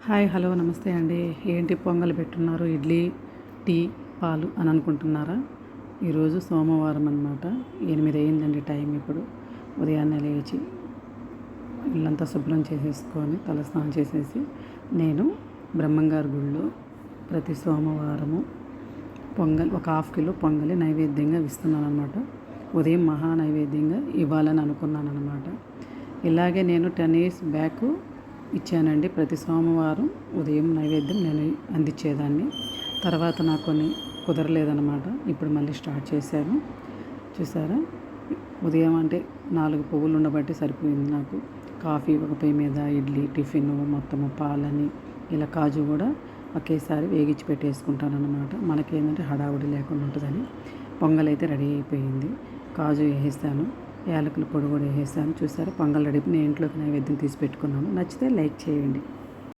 Hi hello నమస్తే అండి. ఏంటి పొంగల్ పెట్టున్నారు, ఇడ్లీ, టీ, పాలు అని అనుకుంటున్నారా? ఈరోజు సోమవారం అన్నమాట. 8 అయిందండి టైం. ఇప్పుడు ఉదయాన్నే లేచి ఇల్లంతా శుభ్రం చేసేసుకొని తలస్నానం చేసేసి నేను బ్రహ్మంగారి గుడిలో ప్రతి సోమవారము పొంగల్ ఒక హాఫ్ కిలో పొంగలి నైవేద్యంగా ఇస్తున్నాను అనమాట. ఉదయం మహా నైవేద్యంగా ఇవ్వాలని అనుకున్నాను అనమాట. ఇలాగే నేను 10 years బ్యాక్ ఇచ్చానండి. ప్రతి సోమవారం ఉదయం నైవేద్యం నేను అందించేదాన్ని. తర్వాత నాకు కొన్ని కుదరలేదన్నమాట. ఇప్పుడు మళ్ళీ స్టార్ట్ చేశాను. చూసారా, ఉదయం అంటే 4 పువ్వులు ఉండబట్టి సరిపోయింది నాకు. కాఫీ ఒక పొయ్యి మీద, ఇడ్లీ టిఫిన్ మొత్తము పాలని, ఇలా కాజు కూడా ఒకేసారి వేగించి పెట్టేసుకుంటాను అన్నమాట. మనకేంటంటే హడావుడి లేకుండా ఉంటుందని. పొంగల్ అయితే రెడీ అయిపోయింది. కాజు వేసేసాను, యాలకుల పొడి కూడా వేసేసాను. చూసారా, పొంగల్ రెడీ. నేను ఇంట్లోకి నైవేద్యం తీసి పెట్టుకున్నాను. నచ్చితే లైక్ చేయండి.